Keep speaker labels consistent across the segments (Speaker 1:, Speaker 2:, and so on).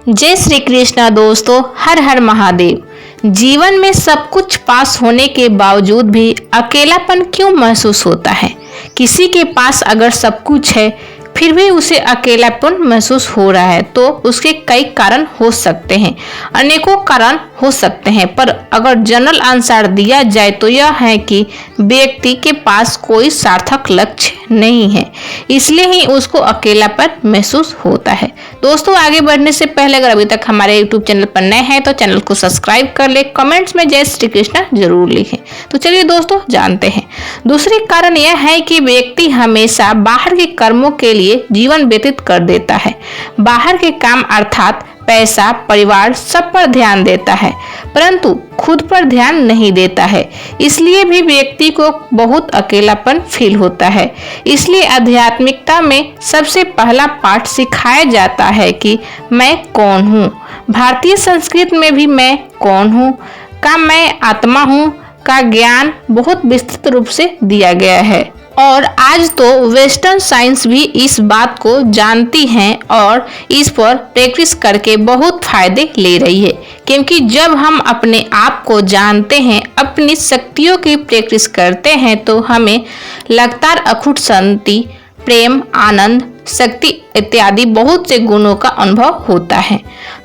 Speaker 1: जय श्री कृष्णा दोस्तों, हर हर महादेव। जीवन में सब कुछ पास होने के बावजूद भी अकेलापन क्यों महसूस होता है? किसी के पास अगर सब कुछ है फिर भी उसे अकेलापन महसूस हो रहा है तो उसके कई कारण हो सकते हैं, अनेकों कारण हो सकते हैं। पर अगर जनरल आंसर दिया जाए तो यह है कि व्यक्ति के पास कोई सार्थक लक्ष्य नहीं है, इसलिए ही उसको अकेलापन महसूस होता है। दोस्तों, आगे बढ़ने से पहले अगर अभी तक हमारे YouTube चैनल पर नए हैं तो चैनल को सब्सक्राइब कर ले, कमेंट्स में जय श्री कृष्णा जरूर लिखें। तो चलिए दोस्तों जानते हैं। दूसरी कारण यह है कि व्यक्ति हमेशा बाहर के कर्मों के लिए जीवन व्यतीत कर देता है। बाहर के काम अर्थात पैसा, परिवार सब पर ध्यान देता है, परंतु खुद पर ध्यान नहीं देता है। इसलिए भी व्यक्ति को बहुत अकेलापन फील होता है। इसलिए आध्यात्मिकता में सबसे पहला पाठ सिखाया जाता है कि मैं कौन हूँ। भारतीय संस्कृति में भी मैं कौन हूँ का, मैं आत्मा हूँ का ज्ञान बहुत विस्तृत रूप से दिया गया है। और आज तो वेस्टर्न साइंस भी इस बात को जानती हैं और इस पर प्रैक्टिस करके बहुत फायदे ले रही है। क्योंकि जब हम अपने आप को जानते हैं, अपनी शक्तियों की प्रैक्टिस करते हैं तो हमें लगातार अखुट शांति, प्रेम, आनंद, शक्ति इत्यादि बहुत से गुणों का अनुभव होता है।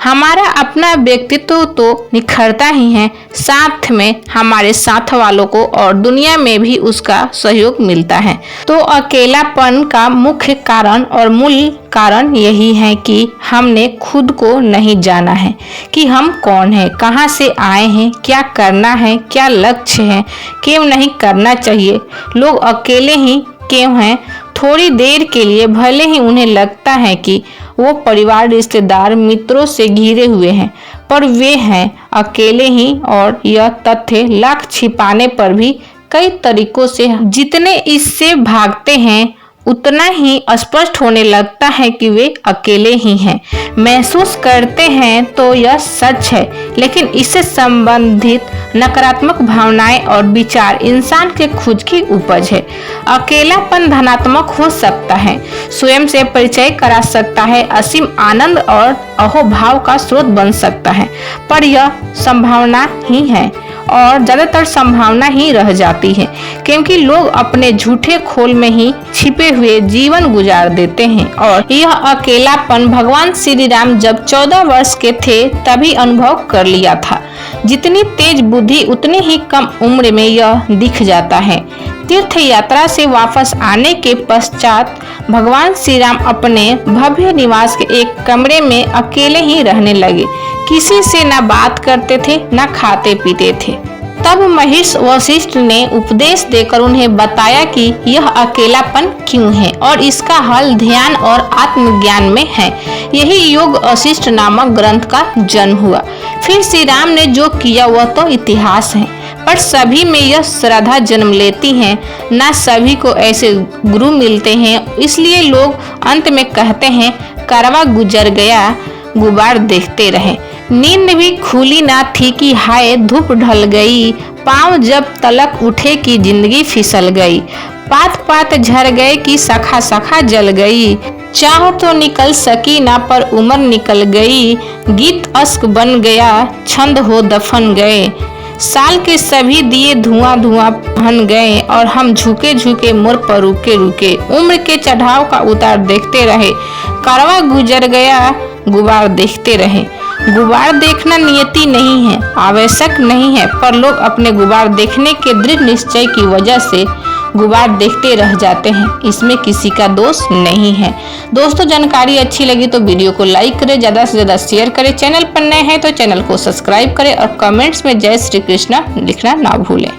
Speaker 1: हमारा अपना व्यक्तित्व तो निखरता ही है, साथ में हमारे साथ वालों को और दुनिया में भी उसका सहयोग मिलता है। तो अकेलापन का मुख्य कारण और मूल कारण यही है कि हमने खुद को नहीं जाना है कि हम कौन हैं, कहां से आए हैं, क्या करना है, क्या लक्ष्य है, क्यों नहीं करना चाहिए। लोग अकेले ही क्यों हैं? थोड़ी देर के लिए भले ही उन्हें लगता है कि वो परिवार, रिश्तेदार, मित्रों से घिरे हुए हैं, पर वे हैं अकेले ही। और यह तथ्य लाख छिपाने पर भी कई तरीकों से जितने इससे भागते हैं उतना ही स्पष्ट होने लगता है कि वे अकेले ही हैं। महसूस करते हैं तो यह सच है, लेकिन इससे संबंधित नकारात्मक भावनाएं और विचार इंसान के खुद की उपज है। अकेलापन धनात्मक हो सकता है, स्वयं से परिचय करा सकता है, असीम आनंद और अहोभाव का स्रोत बन सकता है, पर यह संभावना ही है और ज्यादातर संभावना ही रह जाती है, क्योंकि लोग अपने झूठे खोल में ही छिपे हुए जीवन गुजार देते हैं। और यह अकेलापन भगवान श्री राम जब 14 वर्ष के थे तभी अनुभव कर लिया था। जितनी तेज बुद्धि उतनी ही कम उम्र में यह दिख जाता है। तीर्थ यात्रा से वापस आने के पश्चात भगवान श्री राम अपने भव्य निवास के एक कमरे में अकेले ही रहने लगे। किसी से न बात करते थे, न खाते पीते थे। तब महर्षि वशिष्ठ ने उपदेश देकर उन्हें बताया कि यह अकेलापन क्यों है और इसका हल ध्यान और आत्मज्ञान में है। यही योग वशिष्ठ नामक ग्रंथ का जन्म हुआ। फिर श्री राम ने जो किया वह तो इतिहास है, पर सभी में यह श्रद्धा जन्म लेती है। न सभी को ऐसे गुरु मिलते हैं, इसलिए लोग अंत में कहते हैं, करवा गुजर गया, गुबार देखते रहे। नींद भी खुली ना थी कि हाय धूप ढल गई, पाँव जब तलक उठे कि जिंदगी फिसल गई। पात पात झर गए कि शाखा शाखा जल गई, चाह तो निकल सकी ना पर उम्र निकल गई। गीत अश्क बन गया, छंद हो दफन गए, साल के सभी दिए धुआं धुआं बन गए और हम झुके झुके मोड़ पर रुके रुके। उम्र के चढ़ाव का उतार देखते रहे, करवा गुजर गया, गुबार देखते रहे। गुबार देखना नियति नहीं है, आवश्यक नहीं है, पर लोग अपने गुबार देखने के दृढ़ निश्चय की वजह से गुबार देखते रह जाते हैं। इसमें किसी का दोष नहीं है। दोस्तों, जानकारी अच्छी लगी तो वीडियो को लाइक करें, ज़्यादा से ज़्यादा शेयर करें। चैनल पर नए हैं तो चैनल को सब्सक्राइब करें और कमेंट्स में जय श्री कृष्णा लिखना ना भूलें।